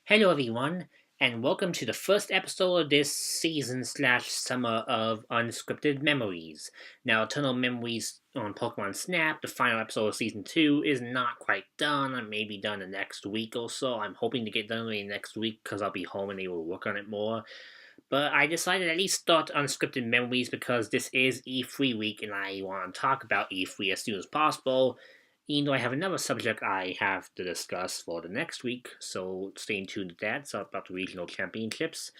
Hello, everyone, and welcome to the first episode of this season/summer of Unscripted Memories. Now, Eternal Memories on Pokemon Snap, the final episode of season 2, is not quite done. It may be done the next week or so. I'm hoping to get done next week because I'll be home and they will work on it more. But I decided at least start Unscripted Memories because this is E3 week and I want to talk about E3 as soon as possible. Even though I have another subject I have to discuss for the next week, so stay tuned to that. So about the regional championships.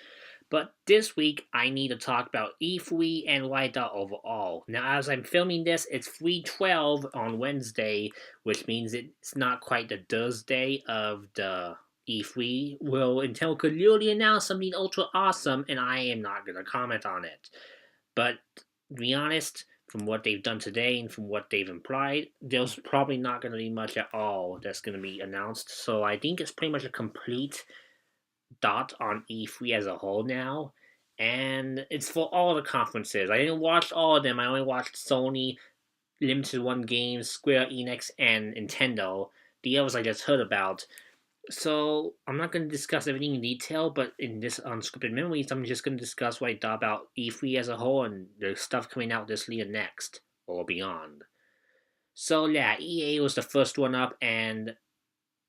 But this week I need to talk about E3 and what I thought overall. Now, as I'm filming this, it's 3:12 on Wednesday, which means it's not quite the Thursday of the E3. Well, Intel could literally announce something ultra awesome, and I am not gonna comment on it. But to be honest, from what they've done today and from what they've implied, there's probably not going to be much at all that's going to be announced. So I think it's pretty much a complete dot on E3 as a whole now. And it's for all the conferences. I didn't watch all of them. I only watched Sony, Limited One Games, Square Enix, and Nintendo. The others I just heard about. So I'm not going to discuss everything in detail, but in this unscripted memories, I'm just going to discuss what I thought about E3 as a whole and the stuff coming out this year next or beyond. So yeah, EA was the first one up, and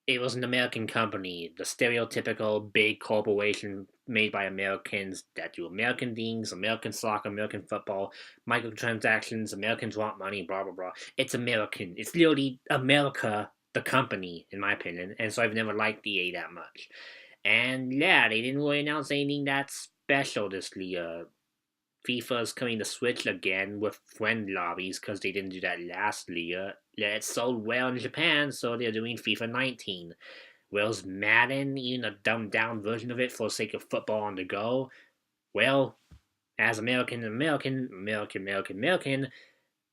it was an American company, the stereotypical big corporation made by Americans that do American things, American soccer, American football, microtransactions, Americans want money, blah blah blah. It's American. It's literally America, the company, in my opinion, and so I've never liked EA that much. And yeah, they didn't really announce anything that special this year. FIFA's coming to Switch again with friend lobbies because they didn't do that last year. Yeah, it sold well in Japan, so they're doing FIFA 19. Where's Madden, even a dumbed down version of it for the sake of football on the go? Well, as American,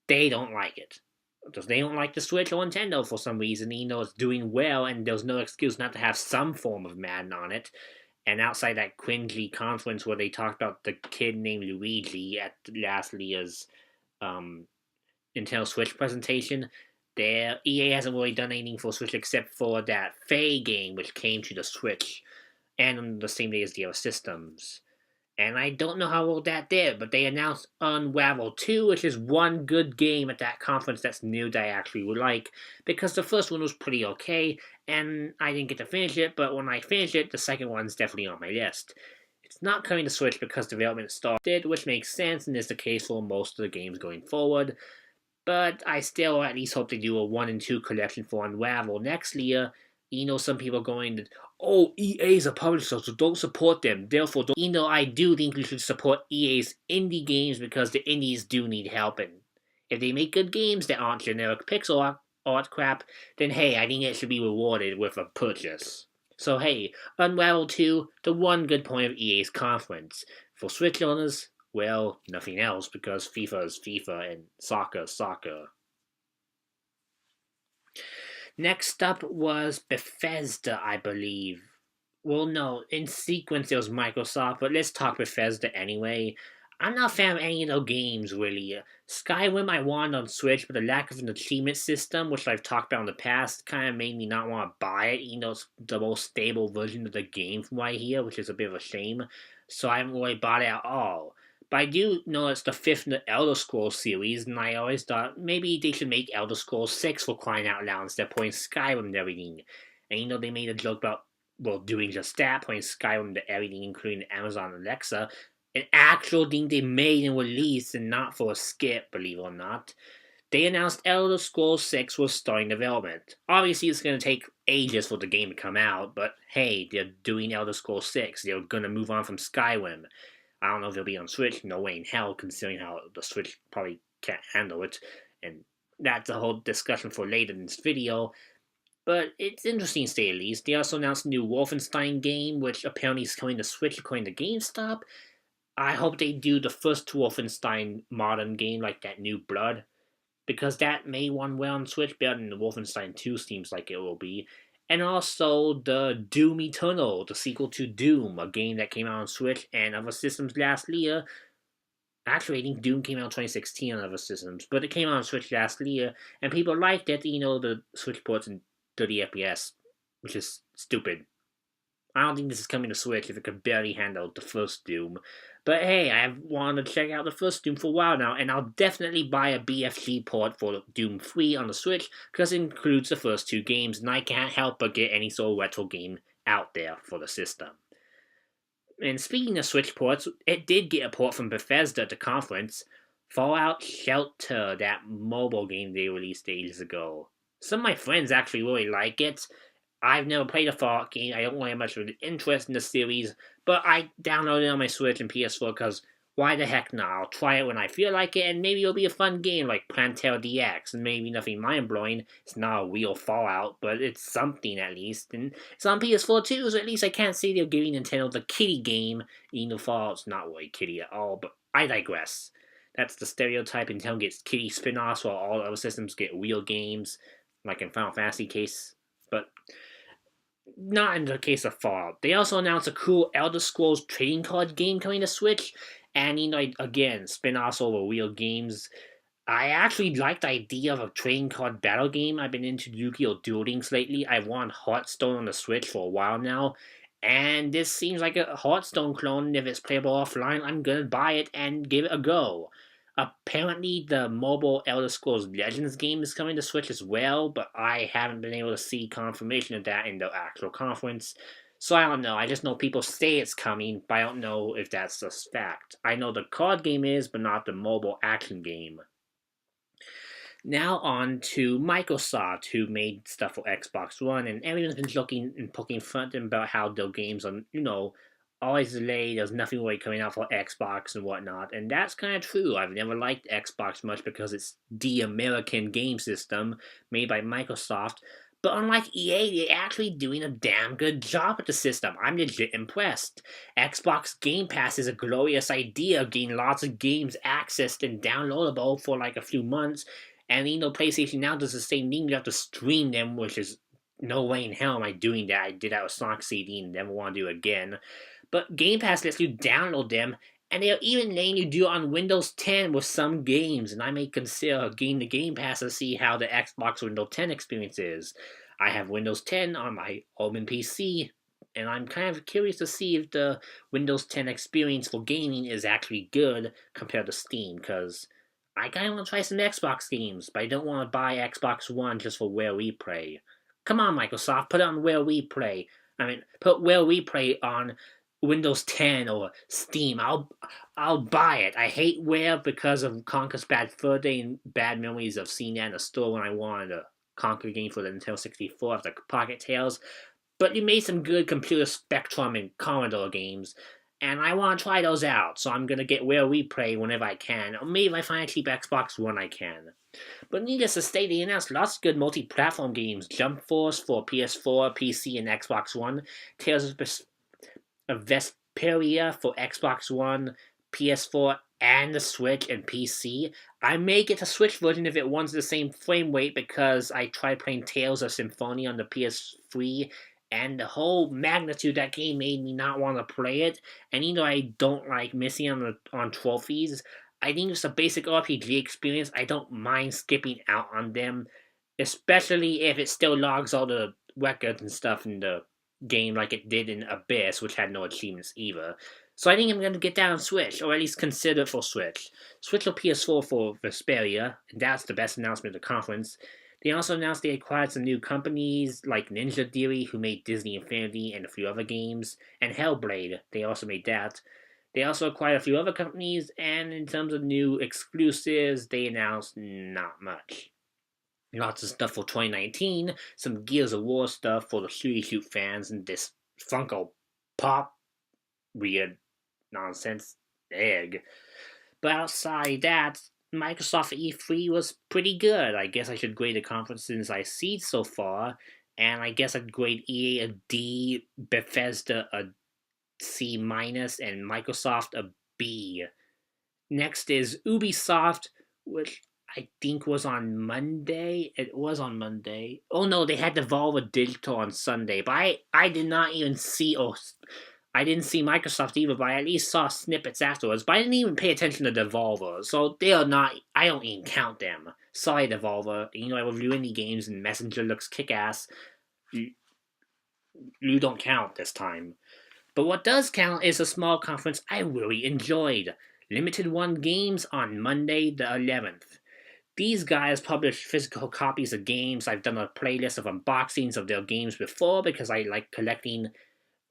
they don't like it. Because they don't like the Switch or Nintendo for some reason, even though it's doing well and there's no excuse not to have some form of Madden on it. And outside that cringy conference where they talked about the kid named Luigi at last year's Nintendo Switch presentation, their EA hasn't really done anything for Switch except for that Faye game, which came to the Switch, and on the same day as the other systems. And I don't know how well that did, but they announced Unravel 2, which is one good game at that conference that's new that I actually would like, because the first one was pretty okay, and I didn't get to finish it, but when I finish it, the second one's definitely on my list. It's not coming to Switch because development started, which makes sense and is the case for most of the games going forward, but I still at least hope they do a 1 and 2 collection for Unravel next year. You know, some people are going to, oh, EA's a publisher, so don't support them. Therefore, don't. You know, I do think we should support EA's indie games because the indies do need help. And if they make good games that aren't generic pixel art crap, then hey, I think it should be rewarded with a purchase. So hey, Unravel 2, the one good point of EA's conference. For Switch owners, well, nothing else because FIFA is FIFA and soccer is soccer. Next up was Bethesda, I believe. Well, no, in sequence it was Microsoft, but let's talk Bethesda anyway. I'm not a fan of any of those games, really. Skyrim I wanted on Switch, but the lack of an achievement system, which I've talked about in the past, kind of made me not want to buy it, even though it's the most stable version of the game from what I hear, which is a bit of a shame. So I haven't really bought it at all. But I do know it's the fifth in the Elder Scrolls series, and I always thought maybe they should make Elder Scrolls 6 for crying out loud instead of putting Skyrim to everything. And you know, they made a joke about, well, doing just that, putting Skyrim to everything, including Amazon Alexa, an actual thing they made and released and not for a skip, believe it or not. They announced Elder Scrolls 6 was starting development. Obviously, it's going to take ages for the game to come out, but hey, they're doing Elder Scrolls 6. They're going to move on from Skyrim. I don't know if it'll be on Switch. No way in hell, considering how the Switch probably can't handle it. And that's a whole discussion for later in this video. But it's interesting to say at least. They also announced a new Wolfenstein game, which apparently is coming to Switch according to GameStop. I hope they do the first Wolfenstein modern game, like that New Blood, because that may run well on Switch better than the Wolfenstein 2 seems like it will be. And also the Doom Eternal, the sequel to Doom, a game that came out on Switch and other systems last year. Actually, I think Doom came out in 2016 on other systems, but it came out on Switch last year, and people liked it, you know, the Switch ports in 30 FPS, which is stupid. I don't think this is coming to Switch if it could barely handle the first Doom. But hey, I've wanted to check out the first Doom for a while now, and I'll definitely buy a BFG port for Doom 3 on the Switch, because it includes the first two games, and I can't help but get any sort of retro game out there for the system. And speaking of Switch ports, it did get a port from Bethesda at the conference, Fallout Shelter, that mobile game they released ages ago. Some of my friends actually really like it. I've never played a Fallout game. I don't really have much of an interest in the series, but I downloaded it on my Switch and PS4 because why the heck not? I'll try it when I feel like it, and maybe it'll be a fun game like Plantera DX, and maybe nothing mind-blowing. It's not a real Fallout, but it's something at least, and it's on PS4 too, so at least I can't say they're giving Nintendo the kiddie game, even though Fallout's not really kiddie at all, but I digress. That's the stereotype. Nintendo gets kiddie spin-offs while all other systems get real games, like in Final Fantasy case, but not in the case of Fallout. They also announced a cool Elder Scrolls trading card game coming to Switch, and again, spin-offs over real games. I actually like the idea of a trading card battle game. I've been into Yu-Gi-Oh! Duel Links lately. I've wanted Hearthstone on the Switch for a while now, and this seems like a Hearthstone clone, and if it's playable offline, I'm gonna buy it and give it a go. Apparently, the mobile Elder Scrolls Legends game is coming to Switch as well, but I haven't been able to see confirmation of that in the actual conference. So I don't know. I just know people say it's coming, but I don't know if that's a fact. I know the card game is, but not the mobile action game. Now on to Microsoft, who made stuff for Xbox One, and everyone's been looking and poking fun at them about how their games are, always delayed. There's nothing really coming out for Xbox and whatnot, and that's kind of true. I've never liked Xbox much because it's the American game system made by Microsoft. But unlike EA, they're actually doing a damn good job with the system. I'm legit impressed. Xbox Game Pass is a glorious idea of getting lots of games accessed and downloadable for like a few months. And PlayStation now does the same thing. You have to stream them, which is no way in hell am I doing that. I did that with Sonic CD and never want to do it again. But Game Pass lets you download them, and they're even letting you do it on Windows 10 with some games, and I may consider getting the Game Pass to see how the Xbox Windows 10 experience is. I have Windows 10 on my open PC, and I'm kind of curious to see if the Windows 10 experience for gaming is actually good compared to Steam, because I kind of want to try some Xbox games, but I don't want to buy Xbox One just for Where We Play. Come on, Microsoft, put it on Where We Play. Put Where We Play on Windows 10 or Steam. I'll buy it. I hate Where because of Conker's Bad Fur Day and bad memories of seeing that in the store when I wanted a Conker game for the Nintendo 64 after Pocket Tales. But you made some good Computer Spectrum and Commodore games, and I want to try those out, so I'm going to get Where We Play whenever I can, or maybe if I find a cheap Xbox One I can. But needless to say, they announced lots of good multi-platform games. Jump Force for PS4, PC, and Xbox One. Tales of Vesperia for Xbox One, PS4, and the Switch and PC. I may get the Switch version if it wants the same frame rate because I tried playing Tales of Symphonia on the PS3 and the whole magnitude that game made me not want to play it. And even though I don't like missing on trophies, I think it's a basic RPG experience. I don't mind skipping out on them, especially if it still logs all the records and stuff in the game like it did in Abyss, which had no achievements either. So I think I'm going to get that on Switch, or at least consider for Switch. Switch or PS4 for Vesperia, and that's the best announcement of the conference. They also announced they acquired some new companies like Ninja Theory, who made Disney Infinity and a few other games, and Hellblade, they also made that. They also acquired a few other companies, and in terms of new exclusives, they announced not much. Lots of stuff for 2019, some Gears of War stuff for the Shooty Shoot fans, and this Funko Pop weird nonsense egg. But outside that, Microsoft E3 was pretty good. I guess I should grade the conferences I see so far, and I guess I'd grade EA a D, Bethesda a C minus, and Microsoft a B. Next is Ubisoft, which I think was on Monday. It was on Monday. Oh no, they had Devolver Digital on Sunday, but I did not even see. I didn't see Microsoft either, but I at least saw snippets afterwards. But I didn't even pay attention to Devolver, so they are not. I don't even count them. Sorry, Devolver. I review indie games, and Messenger looks kick-ass. you don't count this time. But what does count is a small conference I really enjoyed. Limited One Games on Monday the 11th. These guys publish physical copies of games. I've done a playlist of unboxings of their games before because I like collecting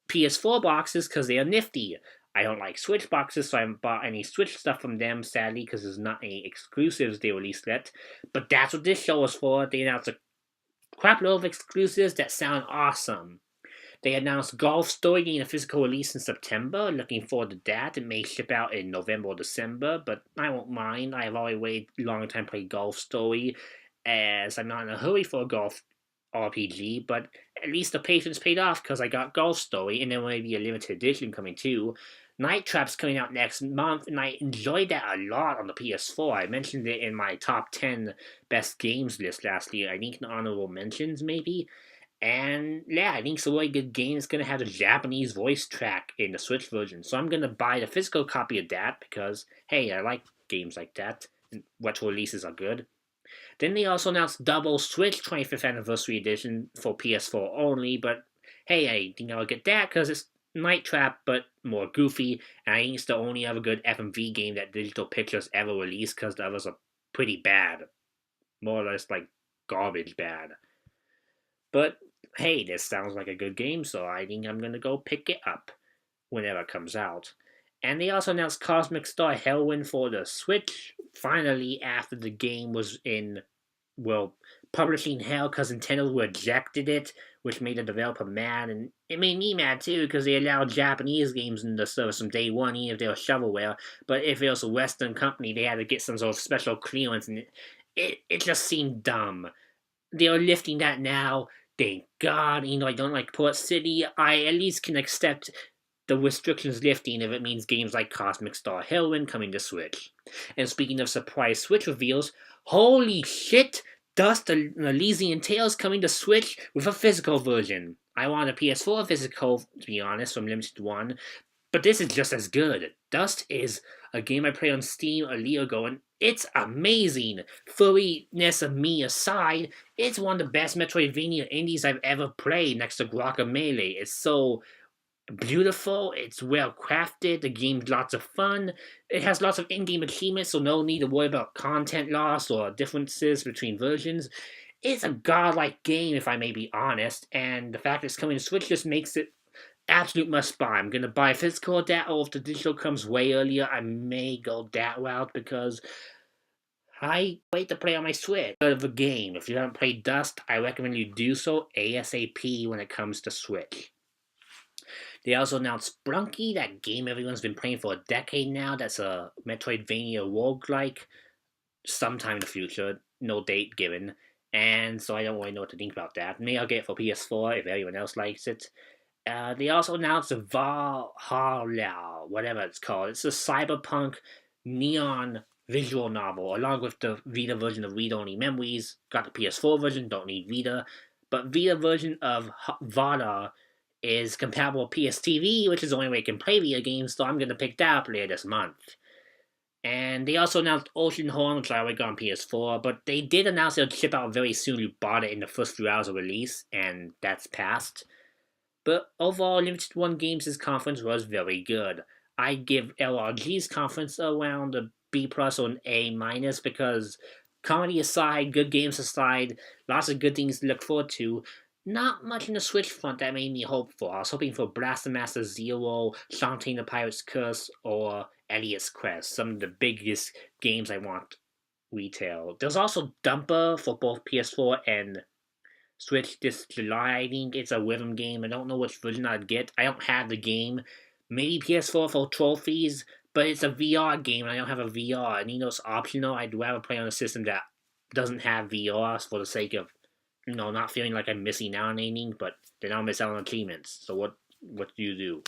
PS4 boxes because they are nifty. I don't like Switch boxes, so I haven't bought any Switch stuff from them, sadly, because there's not any exclusives they released yet. But that's what this show is for. They announced a crap load of exclusives that sound awesome. They announced Golf Story getting a physical release in September. Looking forward to that. It may ship out in November or December, but I won't mind. I've already waited a long time to play Golf Story, as I'm not in a hurry for a golf RPG, but at least the patience paid off because I got Golf Story, and there may be a limited edition coming too. Night Trap's coming out next month, and I enjoyed that a lot on the PS4. I mentioned it in my top 10 best games list last year. I think in honorable mentions, maybe. And yeah, I think it's a really good game. It's going to have a Japanese voice track in the Switch version. So I'm going to buy the physical copy of that because, hey, I like games like that. And retro releases are good. Then they also announced Double Switch 25th Anniversary Edition for PS4 only. But hey, I think I'll get that because it's Night Trap, but more goofy. And I think it's the only other good FMV game that Digital Pictures ever released because the others are pretty bad. More or less like garbage bad. But hey, this sounds like a good game, so I think I'm gonna go pick it up whenever it comes out. And they also announced Cosmic Star Hellwind for the Switch, finally after the game was in, well, publishing hell because Nintendo rejected it, which made the developer mad, and it made me mad too because they allowed Japanese games in the service from day one, even if they were shovelware. But if it was a Western company, they had to get some sort of special clearance, and it just seemed dumb. They are lifting that now. Thank God. I don't like Port City. I at least can accept the restrictions lifting if it means games like Cosmic Star Hellwind coming to Switch. And speaking of surprise Switch reveals, holy shit! Dust Elysian Tales coming to Switch with a physical version. I want a PS4 physical, to be honest, from Limited One, but this is just as good. Dust is a game I played on Steam a year ago, and it's amazing. Furriness of me aside, it's one of the best Metroidvania indies I've ever played next to Guacamelee. It's so beautiful, it's well crafted, the game's lots of fun, it has lots of in-game achievements, so no need to worry about content loss or differences between versions. It's a godlike game, if I may be honest, and the fact it's coming to Switch just makes it absolute must buy. I'm gonna buy physical of that, or if the digital comes way earlier, I may go that route because I wait to play on my Switch. Good of a game. If you haven't played Dust, I recommend you do so ASAP when it comes to Switch. They also announced Sprunky, that game everyone's been playing for a decade now. That's a Metroidvania roguelike. Sometime in the future, no date given. And so I don't really know what to think about that. Maybe I'll get it for PS4 if anyone else likes it. They also announced Valhalla, whatever it's called. It's a cyberpunk neon visual novel, along with the Vita version of Read Only Memories. Got the PS4 version, don't need Vita. But Vita version of Vada is compatible with PS TV, which is the only way you can play Vita games, so I'm going to pick that up later this month. And they also announced Oceanhorn, which I already got on PS4, but they did announce it'll ship out very soon. You bought it in the first few hours of release, and that's passed. But overall, Limited One Games' conference was very good. I give LRG's conference around a B plus or an A minus because comedy aside, good games aside, lots of good things to look forward to. Not much in the Switch front that made me hopeful. I was hoping for Blaster Master Zero, Shantae the Pirate's Curse, or Elliot's Quest, some of the biggest games I want retail. There's also Dumper for both PS4 and Switch this July. I think it's a rhythm game. I don't know which version I'd get. I don't have the game. Maybe PS4 for trophies, but it's a VR game and I don't have a VR. And it's optional. I'd rather play on a system that doesn't have VR for the sake of, not feeling like I'm missing out on anything, but then I'll miss out on achievements. So what do you do?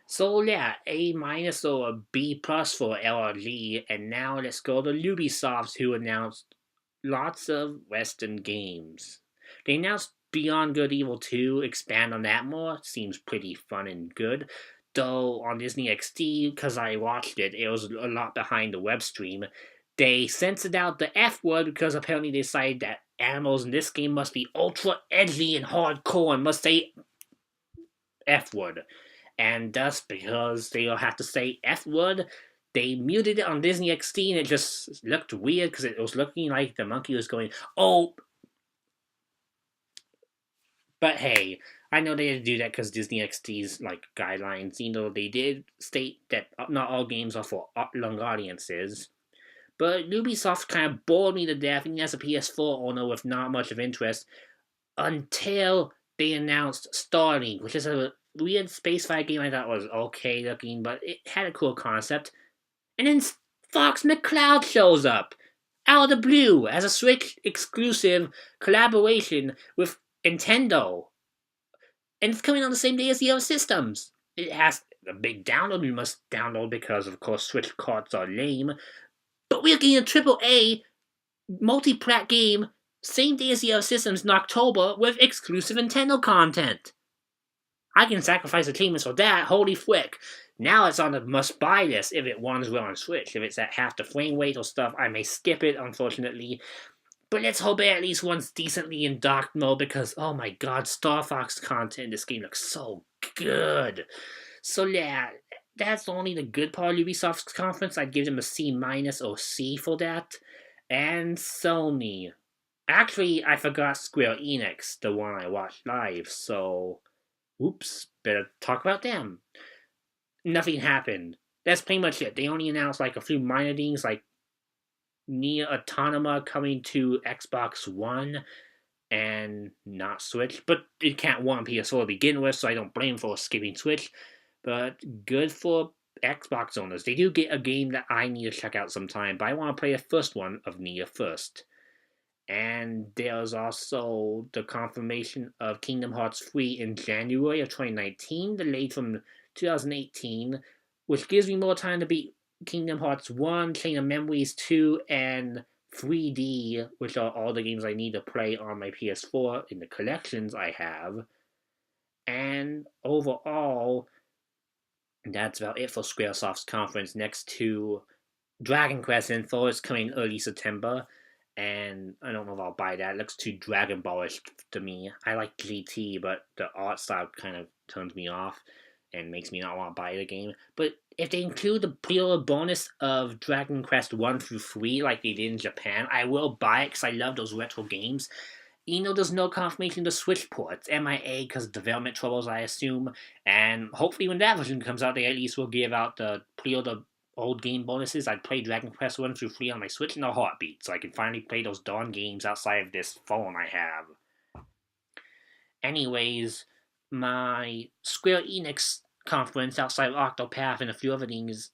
So yeah, A minus or a B plus for LRG, and now let's go to Ubisoft, who announced lots of Western games. They announced Beyond Good Evil 2, expand on that more, seems pretty fun and good. Though on Disney XD, because I watched it, it was a lot behind the web stream. They censored out the F word because apparently they decided that animals in this game must be ultra edgy and hardcore and must say F word. And thus, because they all have to say F word, they muted it on Disney XD, and it just looked weird because it was looking like the monkey was going, oh. But hey, I know they had to do that because Disney XD's guidelines. They did state that not all games are for young audiences. But Ubisoft kind of bored me to death, even as a PS4 owner with not much of interest, until they announced Starlink, which is a weird spacefighter game I thought was okay looking, but it had a cool concept. And then Fox McCloud shows up out of the blue as a Switch exclusive collaboration with Nintendo. And it's coming on the same day as the other systems. It has a big download you must download because, of course, Switch carts are lame. But we're getting a AAA multi-plat game same day as the other systems in October with exclusive Nintendo content. I can sacrifice achievements for that, holy frick. Now it's on the must-buy list if it runs well on Switch. If it's at half the frame rate or stuff, I may skip it, unfortunately. But let's hope it at least runs decently in docked mode because, oh my god, Star Fox content in this game looks so good. So yeah, that's only the good part of Ubisoft's conference. I'd give them a C- or C for that. And Sony. Actually, I forgot Square Enix, the one I watched live, so oops, better talk about them. Nothing happened. That's pretty much it. They only announced a few minor things like Nier Automata coming to Xbox One and not Switch, but it can't run on PS4 to begin with, so I don't blame for skipping Switch. But good for Xbox owners. They do get a game that I need to check out sometime, but I want to play the first one of Nier first. And there's also the confirmation of Kingdom Hearts 3 in January of 2019, delayed from 2018, which gives me more time to beat Kingdom Hearts 1, Chain of Memories 2, and 3D, which are all the games I need to play on my PS4 in the collections I have. And overall, that's about it for Squaresoft's conference. Next to Dragon Quest info is coming early September, and I don't know if I'll buy that. It looks too Dragon Ballish to me. I like GT, but the art style kind of turns me off and makes me not want to buy the game. But if they include the pre-order bonus of Dragon Quest 1 through 3 like they did in Japan, I will buy it because I love those retro games. There's no confirmation of the Switch ports. MIA because of development troubles, I assume. And hopefully when that version comes out, they at least will give out the pre-order old game bonuses. I'd play Dragon Quest 1 through 3 on my Switch in a heartbeat, so I can finally play those darn games outside of this phone I have. Anyways, my Square Enix conference outside of Octopath and a few other things,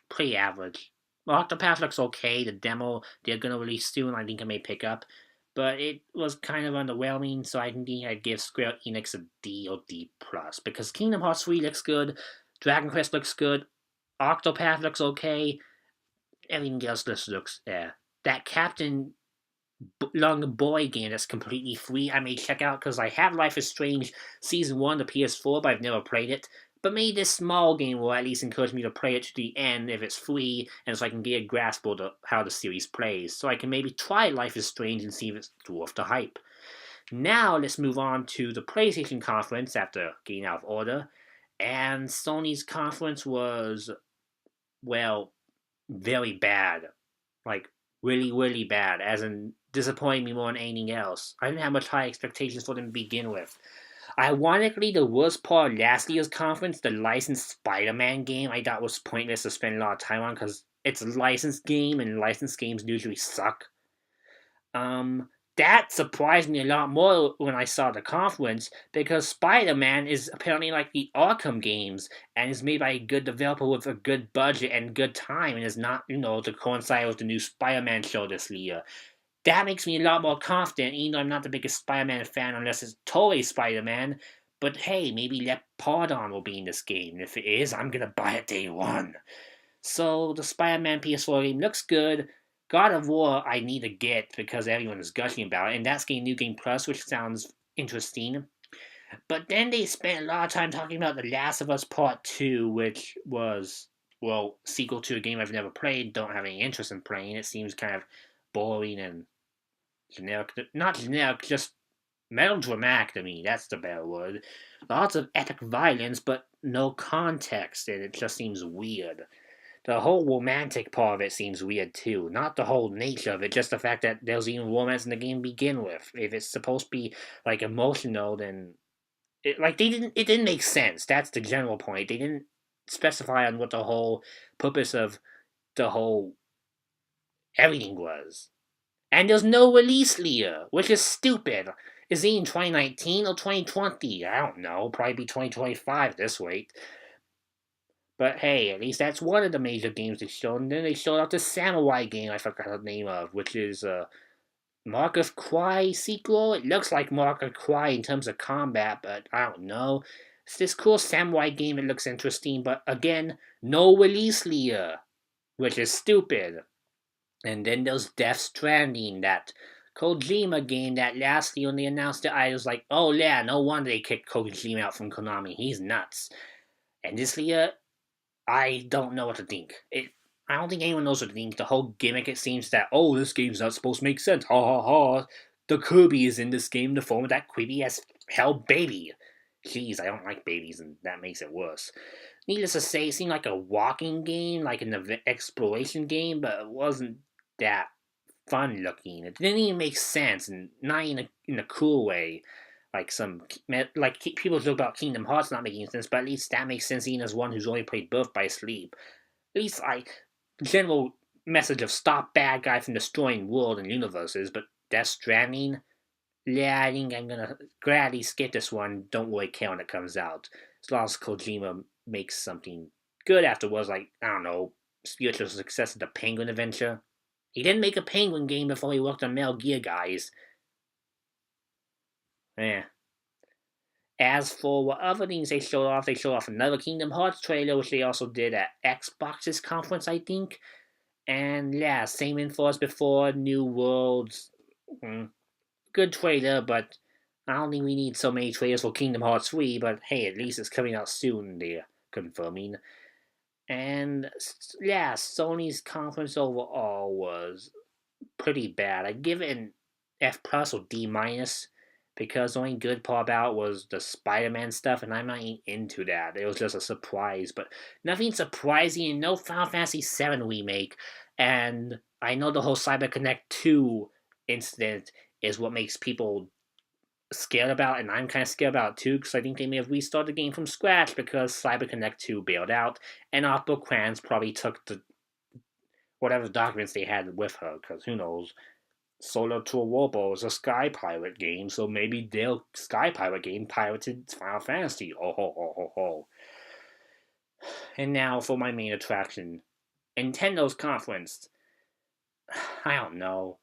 pretty average. Octopath looks okay. The demo they're gonna release soon, I think I may pick up. But it was kind of underwhelming, so I think I'd give Square Enix a D or D+. Because Kingdom Hearts 3 looks good, Dragon Quest looks good, Octopath looks okay, everything else just looks there. That Captain Lung Boy game that's completely free, I may check out because I have Life is Strange Season 1 to PS4, but I've never played it. But maybe this small game will at least encourage me to play it to the end if it's free, and so I can get a grasp of how the series plays. So I can maybe try Life is Strange and see if it's worth the hype. Now let's move on to the PlayStation conference after getting out of order. And Sony's conference was, well, very bad. Really, really bad, as in disappointing me more than anything else. I didn't have much high expectations for them to begin with. Ironically, the worst part of last year's conference, the licensed Spider-Man game, I thought was pointless to spend a lot of time on because it's a licensed game and licensed games usually suck. That surprised me a lot more when I saw the conference because Spider-Man is apparently like the Arkham games and is made by a good developer with a good budget and good time and is not, to coincide with the new Spider-Man show this year. That makes me a lot more confident, even though I'm not the biggest Spider-Man fan unless it's totally Spider-Man. But hey, maybe Lep Pardon will be in this game. And if it is, I'm gonna buy it day one. So the Spider-Man PS4 game looks good. God of War I need to get because everyone is gushing about it, and that's getting New Game Plus, which sounds interesting. But then they spent a lot of time talking about The Last of Us Part 2, which was, well, sequel to a game I've never played, don't have any interest in playing. It seems kind of boring and generic. Not generic, just melodramatic to me. That's the better word. Lots of epic violence, but no context, and it just seems weird. The whole romantic part of it seems weird too. Not the whole nature of it, just the fact that there's even romance in the game to begin with. If it's supposed to be like emotional, then it didn't make sense. That's the general point. They didn't specify on what the whole purpose of the whole everything was. And there's no release year, which is stupid. Is it in 2019 or 2020? I don't know. Probably be 2025 at this rate. But hey, at least that's one of the major games they showed. And then they showed off the samurai game I forgot the name of, which is Mark of Cry sequel. It looks like Mark of Cry in terms of combat, but I don't know. It's this cool samurai game. It looks interesting, but again, no release year, which is stupid. And then there's Death Stranding, that Kojima game that last year when they announced it, I was like, oh yeah, no wonder they kicked Kojima out from Konami. He's nuts. And this year, I don't know what to think. I don't think anyone knows what to think. The whole gimmick, it seems that, oh, this game's not supposed to make sense. Ha ha ha. The Kirby is in this game in the form of that creepy as hell baby. Jeez, I don't like babies, and that makes it worse. Needless to say, it seemed like a walking game, like an exploration game, but it wasn't that fun looking. It didn't even make sense, and not in a cool way. Like people talk about Kingdom Hearts not making sense, but at least that makes sense even as one who's only played Birth by Sleep. At least general message of stop bad guy from destroying world and universes, but Death Stranding, yeah, I think I'm gonna gladly skip this one. Don't really care when it comes out. As long as Kojima makes something good afterwards, like, I don't know, spiritual success of the Penguin Adventure. He didn't make a Penguin game before he worked on Metal Gear, guys. Eh. As for what other things they showed off another Kingdom Hearts trailer, which they also did at Xbox's conference, I think. And yeah, same info as before, New Worlds. Good trailer, but I don't think we need so many trailers for Kingdom Hearts 3, but hey, at least it's coming out soon, they're confirming. And yeah, Sony's conference overall was pretty bad. I give it an F plus or D minus because the only good part about it was the Spider-Man stuff, and I'm not into that. It was just a surprise, but nothing surprising, and no Final Fantasy VII remake. And I know the whole CyberConnect 2 incident is what makes people scared about, and I'm kind of scared about it too, because I think they may have restarted the game from scratch because CyberConnect 2 bailed out, and Oppo Crans probably took the whatever documents they had with her, because who knows. Solar Tour Robo is a Sky Pirate game, so maybe their Sky Pirate game pirated Final Fantasy. Oh ho ho ho ho. And now for my main attraction, Nintendo's conference. I don't know.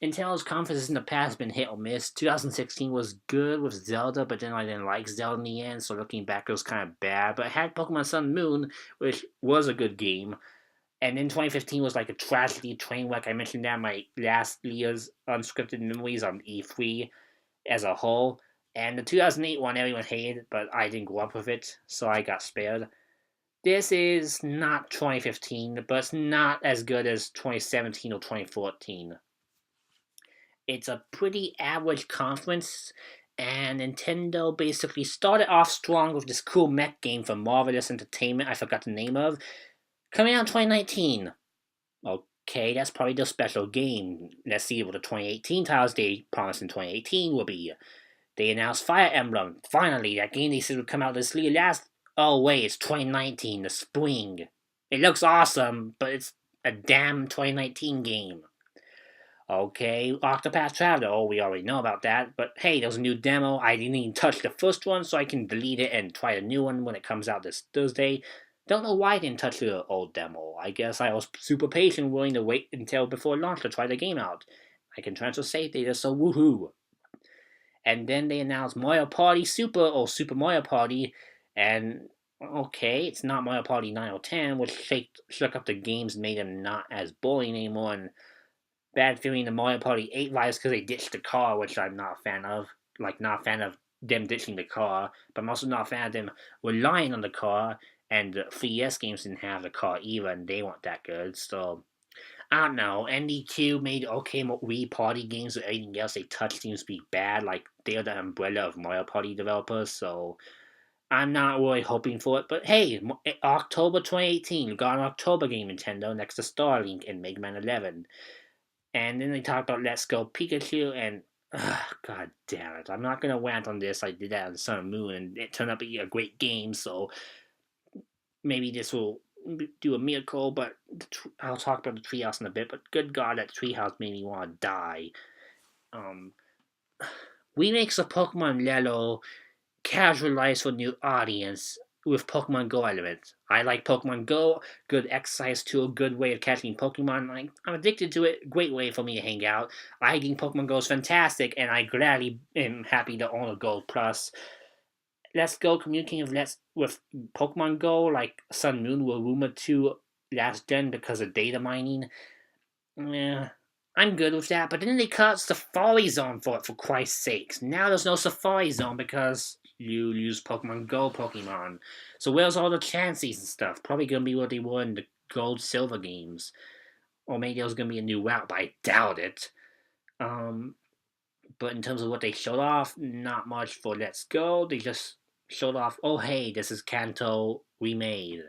Nintendo's conferences in the past have been hit or miss. 2016 was good with Zelda, but then I didn't like Zelda in the end, so looking back it was kind of bad. But it had Pokemon Sun and Moon, which was a good game. And then 2015 was like a tragedy train wreck. I mentioned that in my last year's Unscripted Memories on E3 as a whole. And the 2008 one everyone hated, but I didn't grow up with it, so I got spared. This is not 2015, but it's not as good as 2017 or 2014. It's a pretty average conference, and Nintendo basically started off strong with this cool mech game from Marvelous Entertainment, I forgot the name of, coming out in 2019. Okay, that's probably their special game. Let's see what the 2018 titles they promised in 2018 will be. They announced Fire Emblem. Finally, that game they said would come out this year last. Oh wait, it's 2019, the spring. It looks awesome, but it's a damn 2019 game. Okay, Octopath Traveler. Oh, we already know about that. But hey, there's a new demo. I didn't even touch the first one, so I can delete it and try a new one when it comes out this Thursday. Don't know why I didn't touch the old demo. I guess I was super patient, willing to wait until before launch to try the game out. I can transfer save data, so woohoo. And then they announced Mario Party Super or Super Mario Party, and okay, it's not Mario Party 9 or 10, which shook up the games and made them not as boring anymore, and bad feeling the Mario Party 8 vibes because they ditched the car, which I'm not a fan of. Like, not a fan of them ditching the car, but I'm also not a fan of them relying on the car, and the 3DS games didn't have the car either, and they weren't that good, so I don't know. ND2 made okay Wii Party games, but everything else they touch seems to be bad. Like, they're the umbrella of Mario Party developers, so I'm not really hoping for it. But hey, October 2018, we got an October game, Nintendo, next to Starlink and Mega Man 11. And then they talked about Let's Go Pikachu, and god damn it. I'm not going to rant on this. I did that on Sun and Moon, and it turned out to be a great game, so maybe this will do a miracle, but I'll talk about the treehouse in a bit. But good God, that treehouse made me want to die. Remakes of Pokemon Yellow casualize for new audience with Pokemon Go elements. I like Pokemon Go, good exercise tool, good way of catching Pokemon. I'm addicted to it, great way for me to hang out. I think Pokemon Go is fantastic, and I gladly am happy to own a Gold Plus. Let's Go communicating with Pokemon Go, like Sun and Moon were rumored to last gen because of data mining. Yeah, I'm good with that, but then they cut Safari Zone for it, for Christ's sakes. Now there's no Safari Zone because you use Pokemon Go Pokemon. So where's all the chances and stuff? Probably gonna be what they were in the Gold Silver games. Or maybe there's gonna be a new route, but I doubt it. But in terms of what they showed off, not much for Let's Go. They just showed off, oh hey, this is Kanto remade.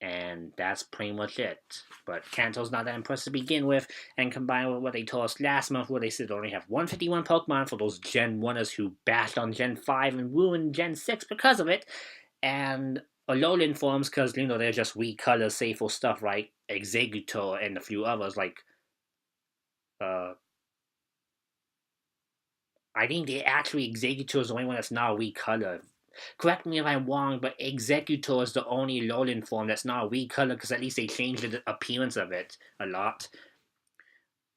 And that's pretty much it. But Kanto's not that impressive to begin with, and combined with what they told us last month, where they said they only have 151 Pokemon for those Gen 1ers who bashed on Gen 5 and ruined Gen 6 because of it, and Alolan forms because, they're just recolor safe stuff, right? Executor and a few others, like, I think the actually Executor is the only one that's not recolored. Correct me if I'm wrong, but Executor is the only Alolan form that's not recolored because at least they changed the appearance of it a lot.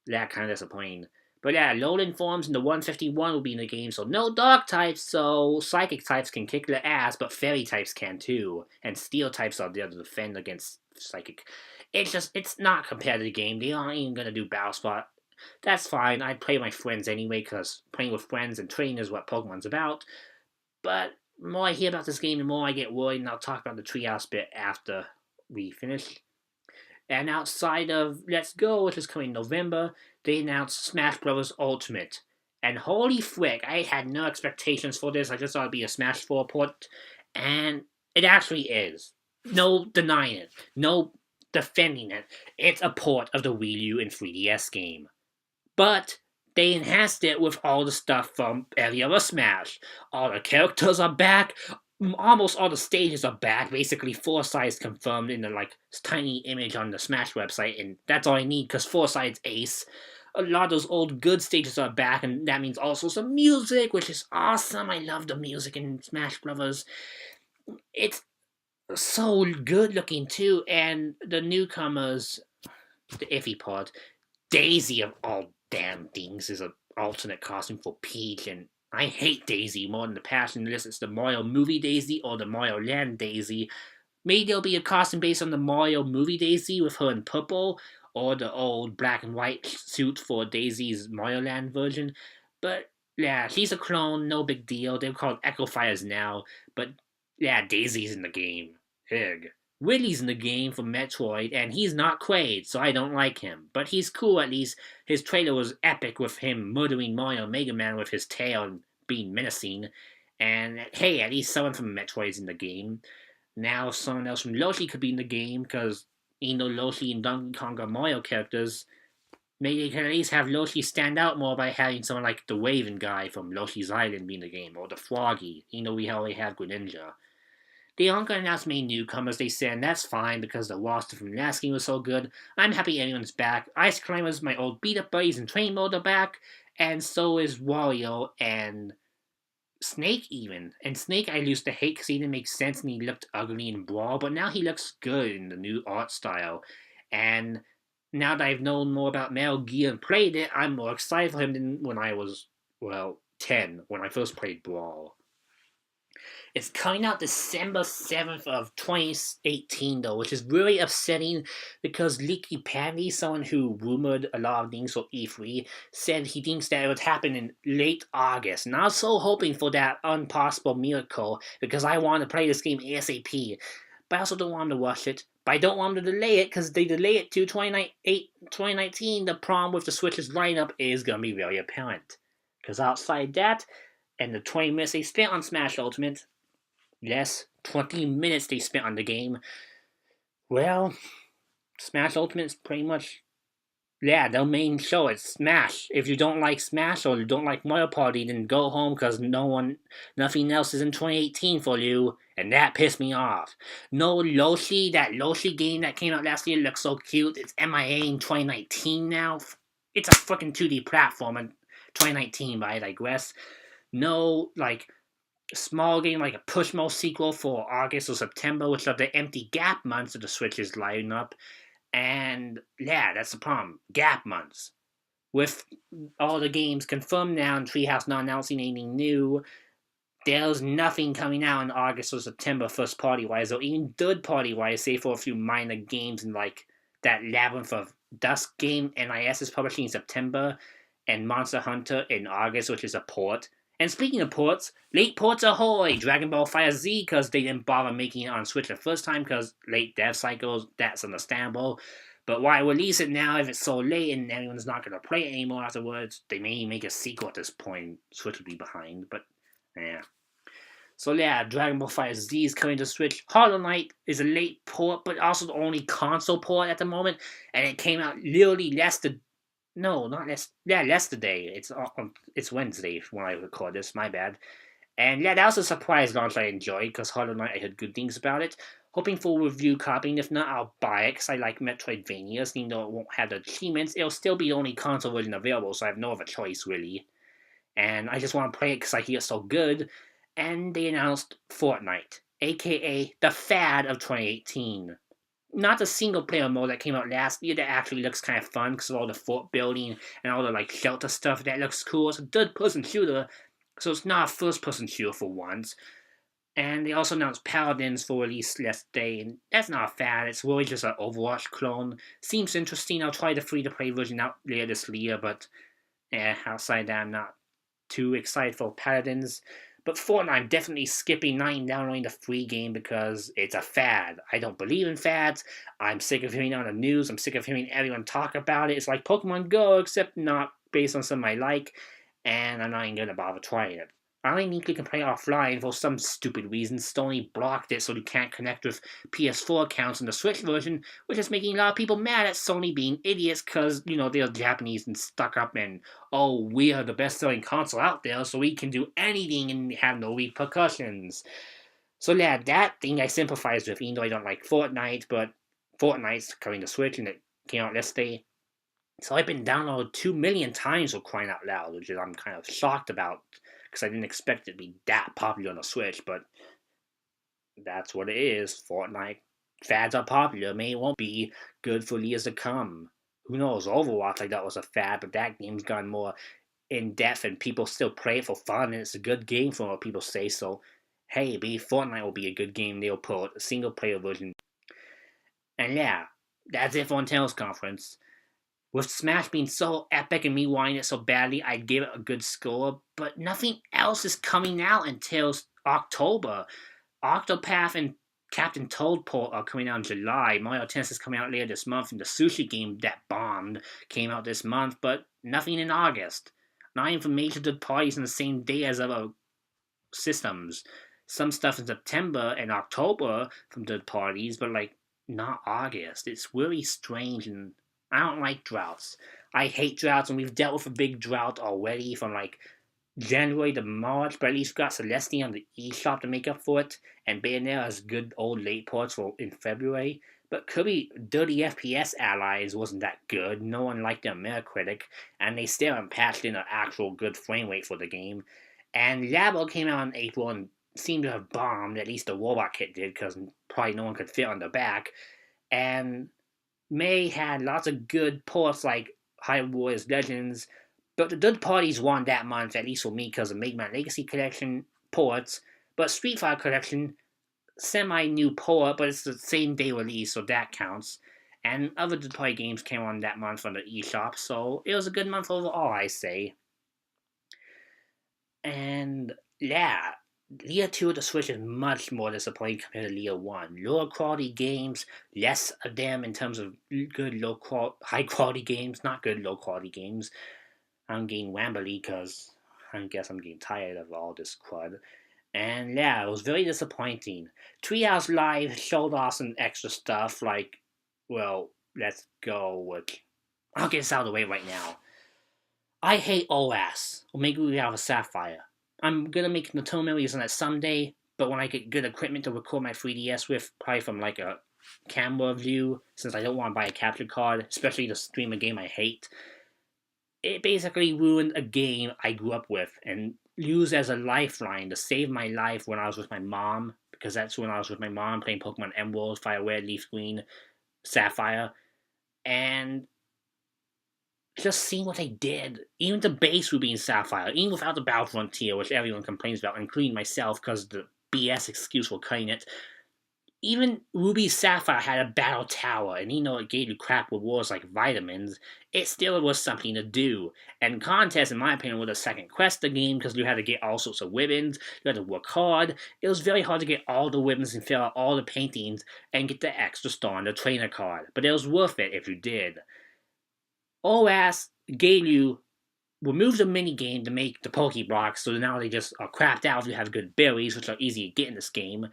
That kind of disappointing. But yeah, Alolan forms in the 151 will be in the game, so no Dark types, so Psychic types can kick their ass, but Fairy types can too. And Steel types are there to defend against Psychic. It's not compared to the game. They aren't even gonna do Battle Spot. That's fine. I play with my friends anyway, because playing with friends and training is what Pokemon's about. But the more I hear about this game, the more I get worried, and I'll talk about the treehouse bit after we finish. And outside of Let's Go, which is coming in November, they announced Smash Bros. Ultimate. And holy frick, I had no expectations for this. I just thought it'd be a Smash 4 port. And it actually is. No denying it. No defending it. It's a port of the Wii U and 3DS game. But they enhanced it with all the stuff from every other Smash. All the characters are back. Almost all the stages are back. Basically, 4-side's confirmed in the tiny image on the Smash website, and that's all I need because 4-side's ace. A lot of those old good stages are back, and that means also some music, which is awesome. I love the music in Smash Brothers. It's so good looking too, and the newcomers, the iffy part, Daisy of all damn things is an alternate costume for Peach, and I hate Daisy more than the passion unless it's the Mario movie Daisy or the Mario Land Daisy. Maybe there'll be a costume based on the Mario movie Daisy with her in purple, or the old black and white suit for Daisy's Mario Land version. But yeah, she's a clone, no big deal. They're called Echo Fires now, but yeah, Daisy's in the game. Ugh. Willie's in the game for Metroid, and he's not Quaid, so I don't like him. But he's cool at least. His trailer was epic with him murdering Mario and Mega Man with his tail and being menacing. And hey, at least someone from Metroid's in the game. Now someone else from Yoshi could be in the game, because even though Yoshi and Donkey Kong are Mario characters, maybe they can at least have Yoshi stand out more by having someone like the Raven guy from Yoshi's Island be in the game, or the Froggy, even though we already have Greninja. They aren't going to announce many newcomers, they said, and that's fine because the roster from last game was so good. I'm happy everyone's back. Ice Climbers, my old beat-up buddies in Train Mode are back, and so is Wario and Snake even. And Snake I used to hate because he didn't make sense and he looked ugly in Brawl, but now he looks good in the new art style. And now that I've known more about Metal Gear and played it, I'm more excited for him than when I was, 10, when I first played Brawl. It's coming out December 7th of 2018 though, which is really upsetting because Leaky Pandy, someone who rumored a lot of things for E3, said he thinks that it would happen in late August. And I was so hoping for that impossible miracle because I want to play this game ASAP. but I also don't want them to rush it. But I don't want them to delay it, because they delay it to 2019. The problem with the Switch's lineup is going to be very apparent. Because outside that, and the 20 minutes they spent on Smash Ultimate, yes, 20 minutes they spent on the game, well, Smash Ultimate is pretty much, yeah, the main show is Smash. If you don't like Smash or you don't like Mario Party, then go home, because nothing else is in 2018 for you, and that pissed me off. No Yoshi, that Yoshi game that came out last year looks so cute. It's MIA in 2019 now. It's a freaking 2D platform in 2019, but I digress. No, small game like a Push Mode sequel for August or September, which are the empty gap months of the Switch's lineup. And yeah, that's the problem. Gap months. With all the games confirmed now and Treehouse not announcing anything new, there's nothing coming out in August or September first party wise, or even third party wise, save for a few minor games and that Labyrinth of Dusk game NIS is publishing in September, and Monster Hunter in August, which is a port. And speaking of ports, late ports ahoy! Dragon Ball FireZ, because they didn't bother making it on Switch the first time, because late dev cycles, that's understandable. But why release it now if it's so late and everyone's not going to play it anymore afterwards? They may make a sequel at this point. Switch would be behind, but yeah. So yeah, Dragon Ball FireZ is coming to Switch. Hollow Knight is a late port, but also the only console port at the moment, and it came out literally less today. It's Wednesday when I record this, my bad. And yeah, that was a surprise launch I enjoyed, because Hollow Knight, I heard good things about it. Hoping for review copying. If not, I'll buy it, because I like Metroidvanias. Even though it won't have the achievements, it'll still be the only console version available, so I have no other choice, really. And I just want to play it because I hear it's so good. And they announced Fortnite, aka the fad of 2018. Not the single player mode that came out last year that actually looks kind of fun because of all the fort building and all the shelter stuff that looks cool. It's a third person shooter, so it's not a first person shooter for once. And they also announced Paladins for release last day, and that's not a fad, it's really just an Overwatch clone. Seems interesting. I'll try the free to play version out later this year, but outside that, I'm not too excited for Paladins. But Fortnite, I'm definitely skipping, not even downloading the free game because it's a fad. I don't believe in fads. I'm sick of hearing it on the news. I'm sick of hearing everyone talk about it. It's like Pokemon Go, except not based on something I like. And I'm not even going to bother trying it. I only think you can play offline for some stupid reason. Sony blocked it so you can't connect with PS4 accounts in the Switch version, which is making a lot of people mad at Sony being idiots because, they're Japanese and stuck up and, oh, we are the best-selling console out there, so we can do anything and have no repercussions. So yeah, that thing I sympathize with, even though I don't like Fortnite, but Fortnite's coming to Switch and it came out yesterday. So I've been downloaded 2 million times for crying out loud, which I'm kind of shocked about, because I didn't expect it to be that popular on the Switch, but that's what it is. Fortnite fads are popular. Maybe it won't be good for years to come. Who knows? Overwatch, I thought was a fad, but that game's gone more in depth and people still play it for fun, and it's a good game from what people say, so hey, maybe Fortnite will be a good game. They'll put a single player version. And yeah, that's it for Nintendo's conference. With Smash being so epic and me wanting it so badly, I'd give it a good score, but nothing else is coming out until October. Octopath and Captain Toad port are coming out in July. Mario Tennis is coming out later this month, and the sushi game that bombed came out this month, but nothing in August. Not even from major third parties on the same day as other systems. Some stuff in September and October from third parties, but not August. It's really strange, and I don't like droughts. I hate droughts, and we've dealt with a big drought already from January to March, but at least we got Celestia on the eShop to make up for it, and Bayonetta has good old late ports in February. But Kirby Dirty FPS Allies wasn't that good. No one liked their Metacritic, and they still haven't patched in an actual good frame rate for the game. And Labo came out in April and seemed to have bombed, at least the robot kit did, because probably no one could fit on the back. And May had lots of good ports like Hyrule Warriors Legends, but the third parties won that month, at least for me, because of Mega Man Legacy Collection ports. But Street Fighter Collection, semi-new port, but it's the same day release, so that counts. And other third party games came on that month from the eShop, so it was a good month overall, I say. And yeah, Leah 2 of the Switch is much more disappointing compared to Leah 1. Lower quality games, less of them in terms of good high quality games, not good low quality games. I'm getting rambly because I guess I'm getting tired of all this crud. And yeah, it was very disappointing. Treehouse Live showed off some extra stuff like, well, let's go with. I'll get this out of the way right now. I hate OS. Or maybe we have a Sapphire. I'm gonna make Nintendo Memories on that someday, but when I get good equipment to record my 3DS with, probably from like a camera view, since I don't want to buy a capture card, especially to stream a game I hate. It basically ruined a game I grew up with and used as a lifeline to save my life when I was with my mom, because that's when I was with my mom playing Pokemon Emerald, Fire Red, Leaf Green, Sapphire, and just seeing what they did. Even the base Ruby and Sapphire, even without the Battle Frontier, which everyone complains about, including myself because the BS excuse for cutting it. Even Ruby Sapphire had a battle tower, and even though it gave you crap rewards like vitamins, it still was something to do. And contests, in my opinion, were the second quest of the game because you had to get all sorts of ribbons, you had to work hard. It was very hard to get all the ribbons and fill out all the paintings and get the extra star on the trainer card, but it was worth it if you did. OS gave you removed the mini game to make the Pokeblocks, so now they just are crapped out if you have good berries, which are easy to get in this game.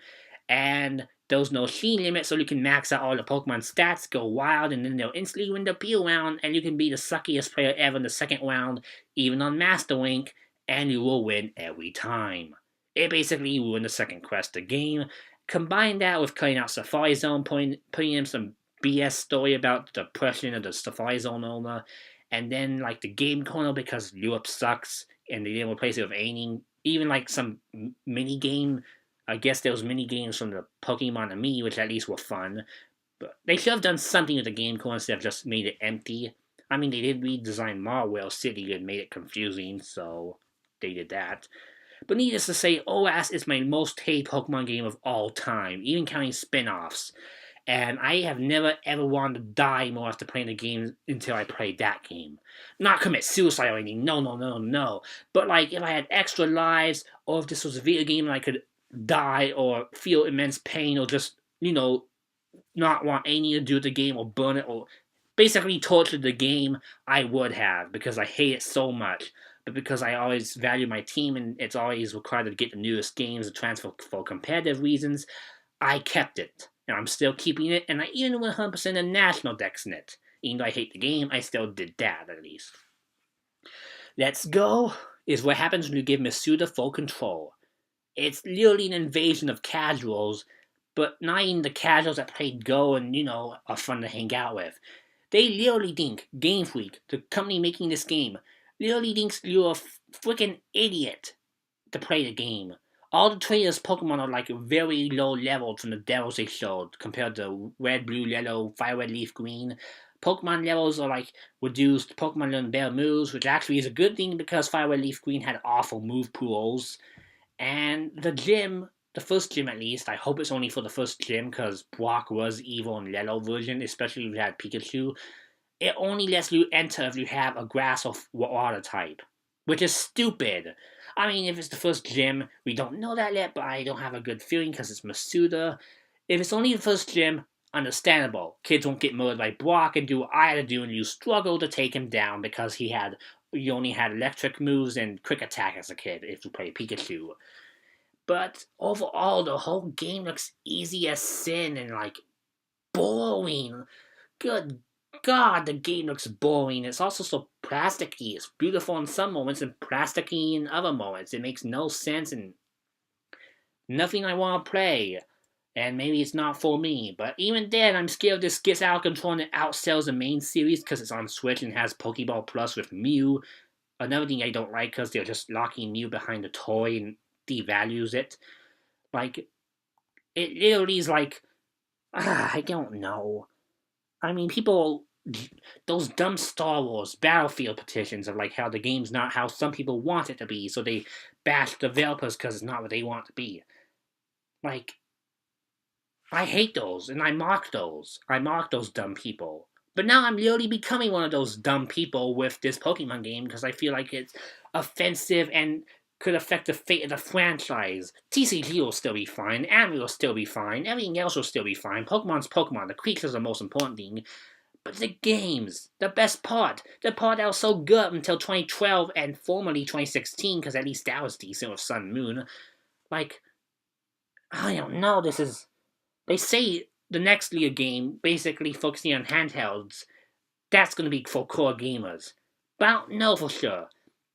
And there's no sheen limit, so you can max out all the Pokemon stats, go wild, and then they'll instantly win the Peel round, and you can be the suckiest player ever in the second round, even on Master Link, and you will win every time. It basically ruined the second quest of the game. Combine that with cutting out Safari Zone, putting in some BS story about the depression of the Safari Zone owner, and then like the game corner because Europe sucks, and they didn't replace it with anything. Even like some mini game. I guess there was mini games from the Pokemon and me, which at least were fun. But they should have done something with the game corner instead of just made it empty. I mean, they did redesign Marwell City and made it confusing, so they did that. But needless to say, OS is my most hated Pokemon game of all time, even counting spin-offs. And I have never ever wanted to die more after playing the game until I played that game. Not commit suicide or anything, no. But like, if I had extra lives, or if this was a video game and I could die or feel immense pain or just, not want anything to do with the game or burn it or basically torture the game, I would have because I hate it so much. But because I always value my team and it's always required to get the newest games to transfer for competitive reasons, I kept it. And I'm still keeping it, and I even went 100% in National Dex in it. Even though I hate the game, I still did that at least. Let's Go is what happens when you give Masuda full control. It's literally an invasion of casuals, but not even the casuals that play Go and, are fun to hang out with. They literally think Game Freak, the company making this game, literally thinks you're a freaking idiot to play the game. All the trainers' Pokemon are like very low leveled from the demos they showed compared to Red, Blue, Yellow, Fire Red, Leaf, Green. Pokemon levels are like reduced. Pokemon learn better moves, which actually is a good thing because Fire Red, Leaf, Green had awful move pools. And the gym, the first gym at least, I hope it's only for the first gym because Brock was evil in Yellow version, especially if you had Pikachu. It only lets you enter if you have a grass or water type, which is stupid. I mean, if it's the first gym, we don't know that yet, but I don't have a good feeling because it's Masuda. If it's only the first gym, understandable. Kids won't get murdered by Brock and do what I had to do, and you struggle to take him down because you only had electric moves and quick attack as a kid if you play Pikachu. But overall, the whole game looks easy as sin and like boring. Good God, the game looks boring. It's also so plasticky. It's beautiful in some moments and plasticky in other moments. It makes no sense and nothing I want to play. And maybe it's not for me. But even then, I'm scared this gets out of control and it outsells the main series because it's on Switch and has Pokeball Plus with Mew. Another thing I don't like because they're just locking Mew behind a toy and devalues it. Like, it literally is like, I don't know. I mean, people, those dumb Star Wars Battlefield petitions of like how the game's not how some people want it to be, so they bash developers because it's not what they want to be. Like, I hate those, and I mock those. I mock those dumb people. But now I'm literally becoming one of those dumb people with this Pokemon game because I feel like it's offensive and could affect the fate of the franchise. TCG will still be fine, Anime will still be fine, everything else will still be fine. Pokemon's Pokemon, the creatures are the most important thing. But the games, the best part, the part that was so good until 2012 and formerly 2016, because at least that was decent with Sun and Moon. Like, I don't know, they say the next League game, basically focusing on handhelds, that's gonna be for core gamers. But I don't know for sure.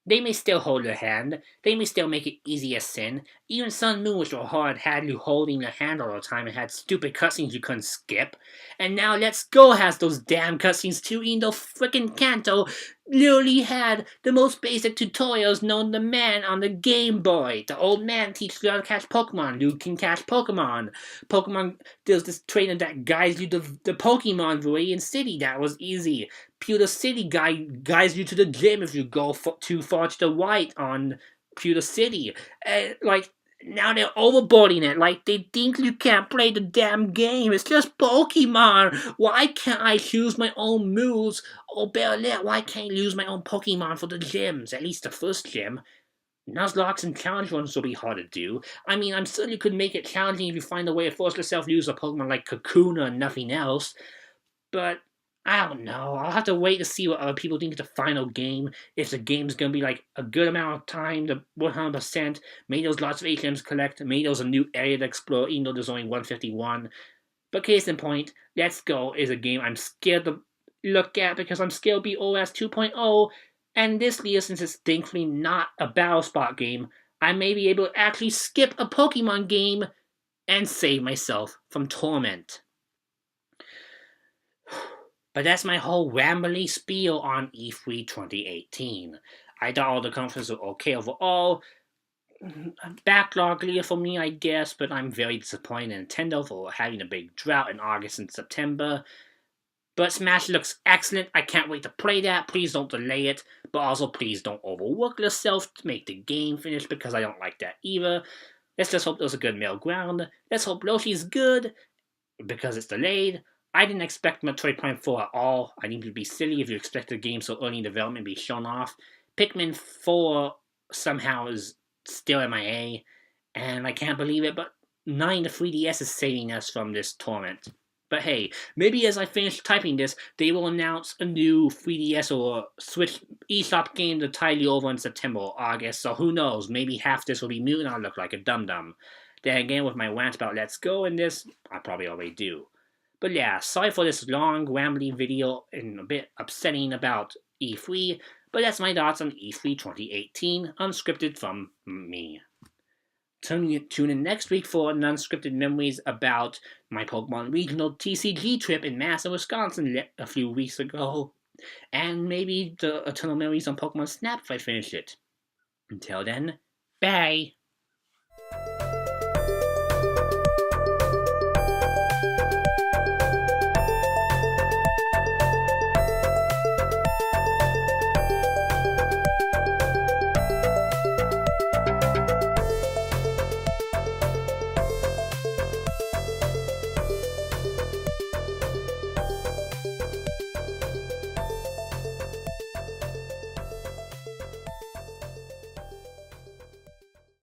They may still hold your hand. They may still make it easy as sin. Even Sun Moon, which were hard, had you holding the hand all the time and had stupid cutscenes you couldn't skip. And now Let's Go has those damn cutscenes too, even though frickin' Kanto literally had the most basic tutorials known to man on the Game Boy. The old man teaches you how to catch Pokemon. You can catch Pokemon. There's this trainer that guides you to the Pokemon Viridian City. That was easy. Pewter City guides you to the gym if you go too far to the right on Pewter City. Now they're overboarding it. Like, they think you can't play the damn game. It's just Pokemon. Why can't I choose my own moves? Or better yet, why can't I use my own Pokemon for the gyms? At least the first gym. Nuzlocke and challenge runs will be hard to do. I mean, I'm certain you could make it challenging if you find a way to force yourself to use a Pokemon like Kakuna and nothing else. But I don't know. I'll have to wait to see what other people think of the final game. If the game's gonna be like a good amount of time to 100%. Maybe there's lots of items to collect. Maybe there's a new area to explore, even though there's only 151. But case in point, Let's Go is a game I'm scared to look at because I'm scared to be OS 2.0. And this year, since it's thankfully not a battle spot game, I may be able to actually skip a Pokemon game and save myself from torment. But that's my whole rambly spiel on E3 2018. I thought all the conferences were okay overall. Backlog clear for me, I guess, but I'm very disappointed in Nintendo for having a big drought in August and September. But Smash looks excellent. I can't wait to play that. Please don't delay it. But also, please don't overwork yourself to make the game finish, because I don't like that either. Let's just hope there's a good middle ground. Let's hope Yoshi's good, because it's delayed. I didn't expect Metroid Prime 4 at all. I think it'd be silly if you expect the game so early in development to be shown off. Pikmin 4 somehow is still MIA, and I can't believe it, but 9 to 3DS is saving us from this torment. But hey, maybe as I finish typing this, they will announce a new 3DS or Switch eShop game to tide you over in September or August, so who knows, maybe half this will be mute and I'll look like a dum-dum. Then again, with my rant about Let's Go and this, I probably already do. But yeah, sorry for this long, rambling video and a bit upsetting about E3, but that's my thoughts on E3 2018, unscripted from me. Tune in next week for an Unscripted Memories about my Pokemon Regional TCG trip in Madison, Wisconsin a few weeks ago, and maybe the Eternal Memories on Pokemon Snap if I finish it. Until then, bye!